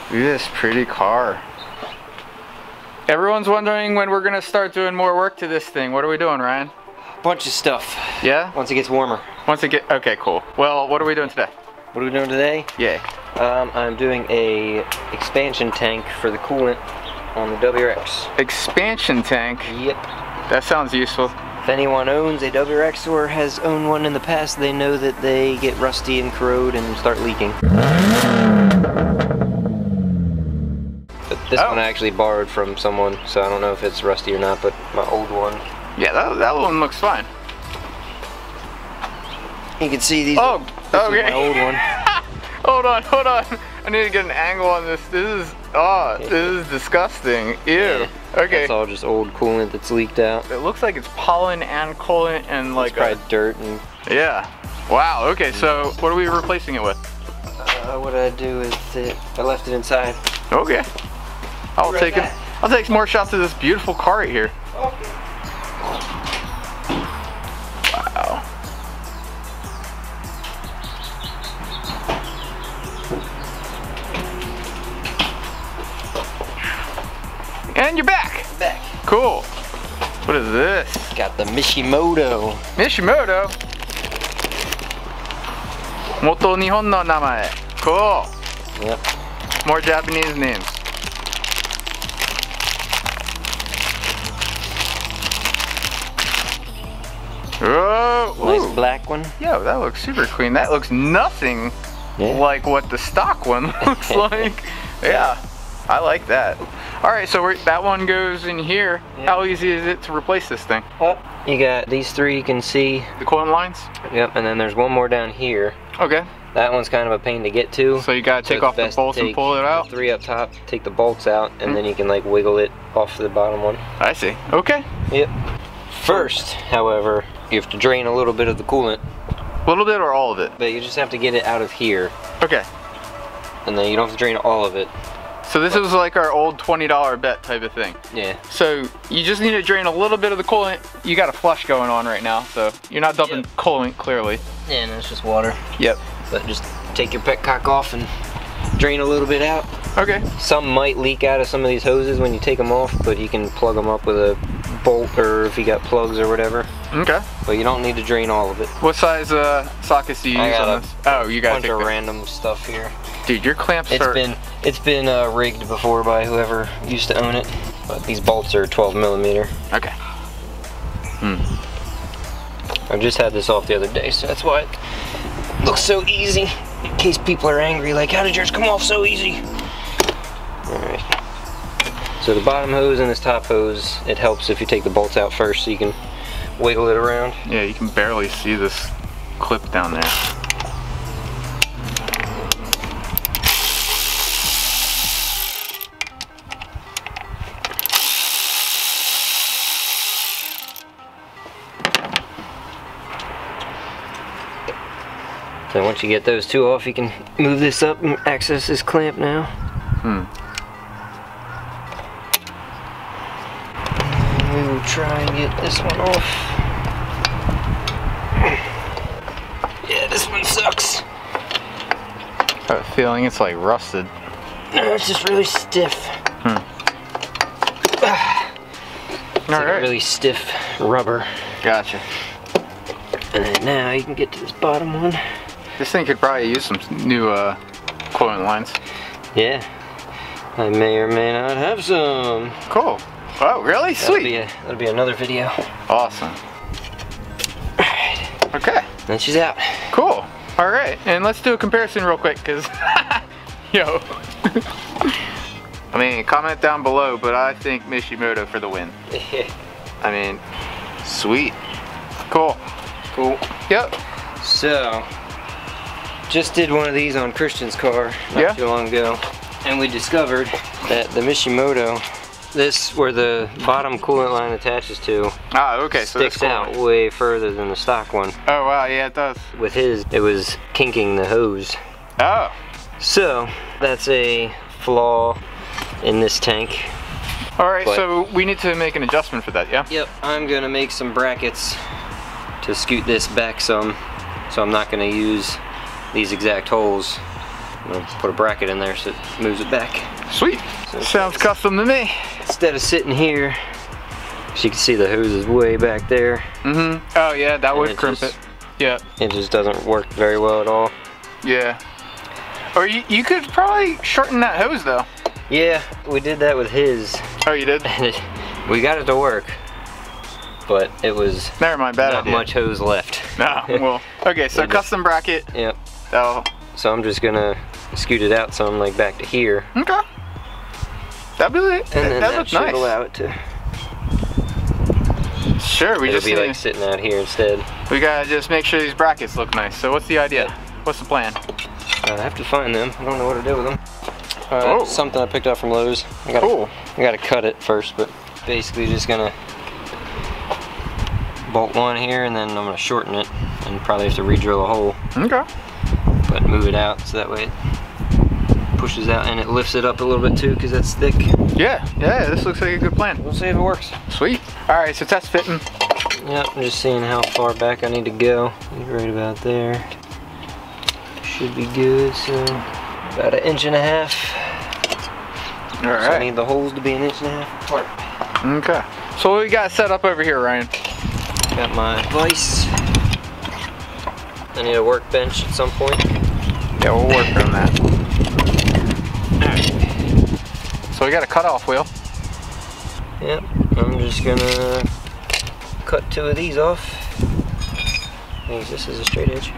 at this pretty car. Everyone's wondering when we're gonna start doing more work to this thing. What are we doing, Ryan? Bunch of stuff. Yeah? Once it gets warmer. Okay, cool. Well, what are we doing today? What are we doing today? Yeah. I'm doing a expansion tank for the coolant on the WRX. Expansion tank? Yep. That sounds useful. If anyone owns a WRX or has owned one in the past, they know that they get rusty and corrode and start leaking. But this one I actually borrowed from someone, so I don't know if it's rusty or not, but my old one. Yeah, that one looks fine. You can see these. Oh, okay. This is my old one. Hold on. I need to get an angle on this. This is disgusting. Ew. Yeah. Okay. It's all just old coolant that's leaked out. It looks like it's pollen and coolant and like probably dirt and. Yeah. Wow. Okay. So what are we replacing it with? What did I do with it? I left it inside. Okay. I'll take more shots of this beautiful car right here. Okay. Wow. And you're back. Back. Cool. What is this? Got the Mishimoto. Mishimoto. Moto Nihon no namae. Cool. Yep. More Japanese names. Oh, Nice black one. Yo, that looks super clean. That looks nothing like what the stock one looks like. Yeah, I like that. All right, so that one goes in here. Yep. How easy is it to replace this thing? You got these three, you can see. The coolant lines? Yep, and then there's one more down here. Okay. That one's kind of a pain to get to. So you gotta take off the bolts and pull it out? The three up top, take the bolts out, and then you can like wiggle it off the bottom one. I see. Okay. Yep. First, however, you have to drain a little bit of the coolant. A little bit or all of it? But you just have to get it out of here. Okay. And then you don't have to drain all of it. So this is like our old $20 bet type of thing. Yeah. So you just need to drain a little bit of the coolant. You got a flush going on right now, so you're not dumping coolant clearly. Yeah, and it's just water. Yep. But just take your petcock off and drain a little bit out. Okay. Some might leak out of some of these hoses when you take them off, but you can plug them up with a bolt or if you got plugs or whatever. Okay. But you don't need to drain all of it. What size sockets do you use on this? Oh, you got a bunch of random stuff here. Dude, your clamps are... It's been rigged before by whoever used to own it, but these bolts are 12mm. Okay. I just had this off the other day, so that's why it looks so easy. In case people are angry, like, how did yours come off so easy? Alright. So the bottom hose and this top hose, it helps if you take the bolts out first so you can wiggle it around. Yeah, you can barely see this clip down there. So once you get those two off, you can move this up and access this clamp now. And we will try and get this one off. Yeah, this one sucks. I have a feeling it's like rusted. No, it's just really stiff. It's like a really stiff rubber. Gotcha. And then now you can get to this bottom one. This thing could probably use some new coolant lines. Yeah, I may or may not have some. Cool. Oh, really? Sweet. That'll be another video. Awesome. Alright. Okay. Then she's out. Cool. Alright, and let's do a comparison real quick, because, yo. I mean, comment down below, but I think Mishimoto for the win. I mean, sweet. Cool. Cool. Yep. So, just did one of these on Christian's car not too long ago, and we discovered that the Mishimoto, this where the bottom coolant line attaches to, sticks out way further than the stock one. Oh wow, yeah, it does. With his, it was kinking the hose. Oh. So that's a flaw in this tank. All right, so we need to make an adjustment for that, yeah? Yep, I'm gonna make some brackets to scoot this back some, so I'm not gonna use these exact holes I'm gonna put a bracket in there so it moves it back. Sweet. So sounds custom to me. Instead of sitting here, so you can see the hose is way back there. Mm-hmm. Oh yeah, that would crimp it. Yeah. It just doesn't work very well at all. Yeah. Or you could probably shorten that hose though. Yeah, we did that with his. Oh, you did? We got it to work, but it was never mind, bad idea. Not much hose left. No, well, okay, so custom bracket. Yep. So I'm just gonna scoot it out so I'm like back to here. Okay. That looks that should nice. allow it to. Sure, we It'll just be like sitting out here instead. We gotta just make sure these brackets look nice. So what's the idea? What's the plan? I have to find them. I don't know what to do with them. Something I picked up from Lowe's. I gotta cut it first, but basically just gonna bolt one here and then I'm gonna shorten it and probably have to re-drill a hole. Okay. But move it out so that way it pushes out and it lifts it up a little bit too because that's thick. Yeah, this looks like a good plan. We'll see if it works. Sweet. All right, so test fitting. Yep, I'm just seeing how far back I need to go. Right about there. Should be good, so about 1.5 inches. All right. So I need the holes to be 1.5 inches apart. Okay. So what we got set up over here, Ryan? Got my vise. I need a workbench at some point. Yeah, we'll work on that. Alright. So we got a cutoff wheel. Yep. I'm just gonna cut 2 of these off. Use this as a straight edge.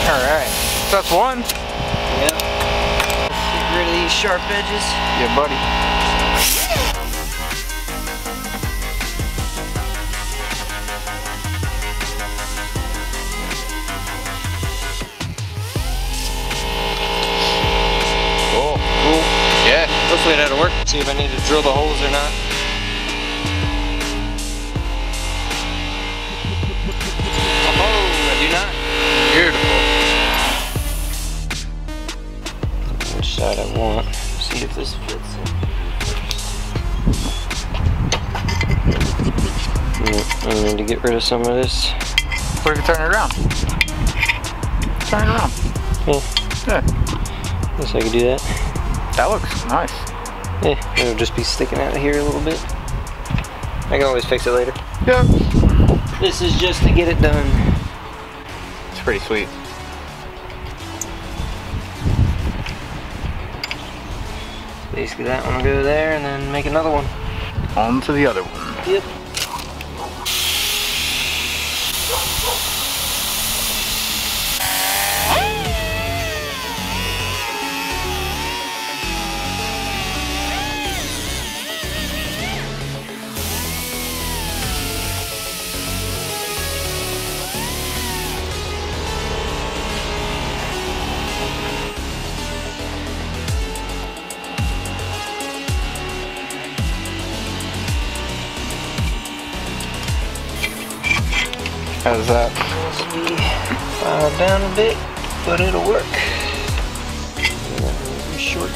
Alright, so that's one. Yep. Get rid of these sharp edges. Yeah, buddy. Cool. Yeah. Hopefully that'll work. See if I need to drill the holes or not. Oh, I do not. Beautiful. Which side I want. See if this fits in. I need to get rid of some of this. What if you turn it around? Turn it around. Yeah. Guess I could do that. That looks nice. Yeah, it'll just be sticking out of here a little bit. I can always fix it later. Yeah. This is just to get it done. It's pretty sweet. Basically that one will go there and then make another one. On to the other one. Yep. How's that? Must be filed down a bit, but it'll work. Shorten.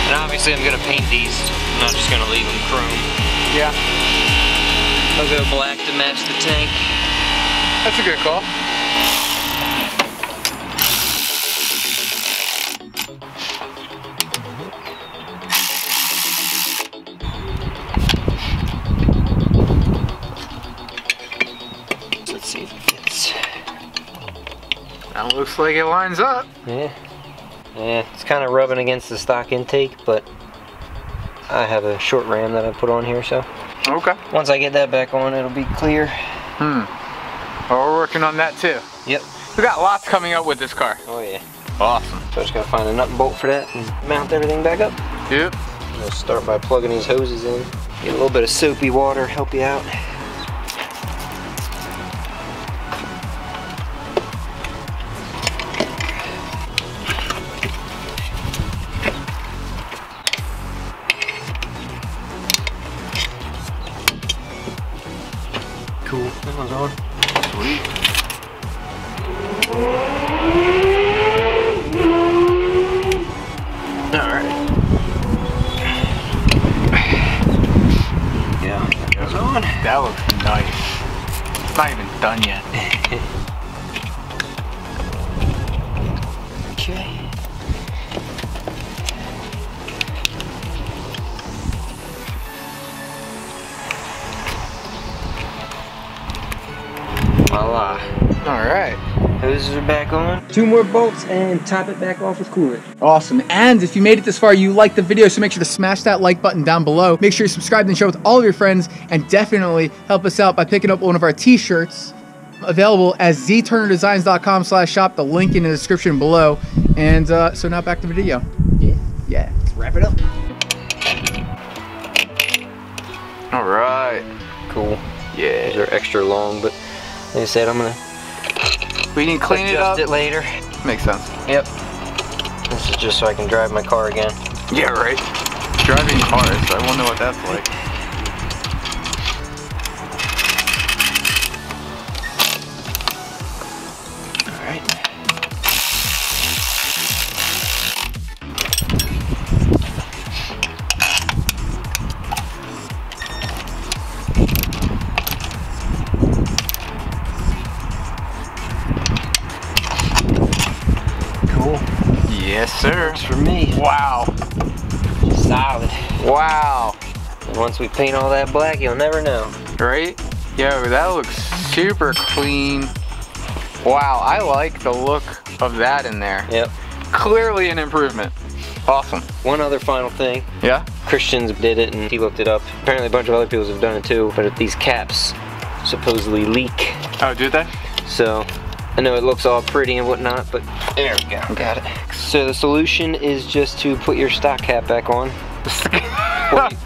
And obviously I'm gonna paint these. I'm not just gonna leave them chrome. Yeah. I'll go black to match the tank. That's a good call. Let's see if it fits. That looks like it lines up. Yeah. Yeah, it's kind of rubbing against the stock intake, but I have a short ram that I put on here, so. Okay. Once I get that back on, it'll be clear. Well, we're working on that too. Yep. We got lots coming up with this car. Oh yeah. Awesome. So I just gotta find a nut and bolt for that and mount everything back up. Yep. I'm gonna start by plugging these hoses in. Get a little bit of soapy water, help you out. Cool, that one's on. Sweet. Alright. Yeah, that goes on. That looks nice. It's not even done yet. Okay. Voila. Alright. Hoses are back on. 2 more bolts and top it back off with coolant. Awesome. And if you made it this far, you liked the video, so make sure to smash that like button down below. Make sure you subscribe and share with all of your friends, and definitely help us out by picking up one of our t-shirts available at zturnerdesigns.com/shop. The link in the description below. And so now back to the video. Yeah. Let's wrap it up. Alright. Cool. Yeah. These are extra long, but like I said, I'm gonna We can clean it up. adjust it later. Makes sense. Yep. This is just so I can drive my car again. Yeah, right. Driving cars, I wonder what that's like. Alright. Cool. Yes, sir. Works for me. Wow. Solid. Wow. And once we paint all that black, you'll never know. Right? Yo, that looks super clean. Wow, I like the look of that in there. Yep. Clearly an improvement. Awesome. One other final thing. Yeah? Christians did it and he looked it up. Apparently a bunch of other people have done it too, but these caps supposedly leak. Oh, did they? So I know it looks all pretty and whatnot, but there we go, got it. So the solution is just to put your stock cap back on.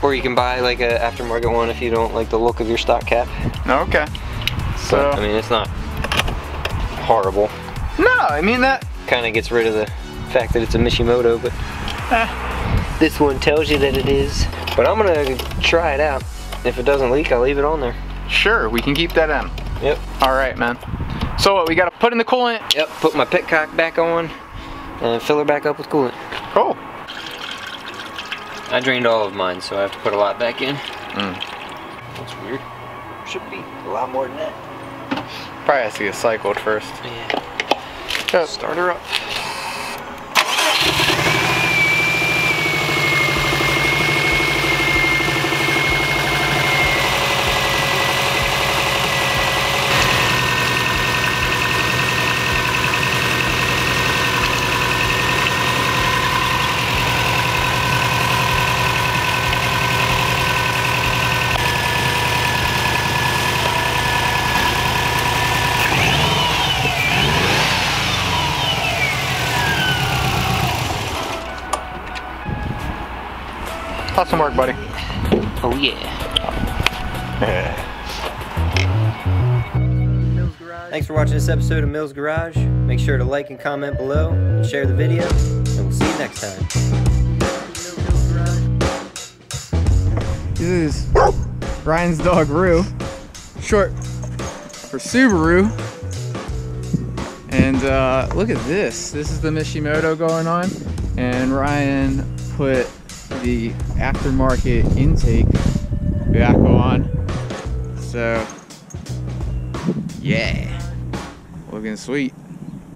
or you can buy like a aftermarket one if you don't like the look of your stock cap. Okay. So, But, I mean, it's not horrible. no, I mean that. Kind of gets rid of the fact that it's a Mishimoto, but this one tells you that it is. But I'm gonna try it out. If it doesn't leak, I'll leave it on there. Sure, we can keep that in. Yep. All right, man. So what, we gotta put in the coolant? Yep, put my petcock back on and fill her back up with coolant. Cool. I drained all of mine, so I have to put a lot back in. Mm. That's weird. Should be a lot more than that. Probably has to get cycled first. Yeah. Oh. Start her up. Awesome work, buddy. Oh yeah. Thanks for watching this episode of Mills Garage. Make sure to like and comment below and share the video, and we'll see you next time. This is Ryan's dog Roo, short for Subaru. And look at this. This is the Mishimoto going on, and Ryan put the aftermarket intake back on. So yeah, looking sweet.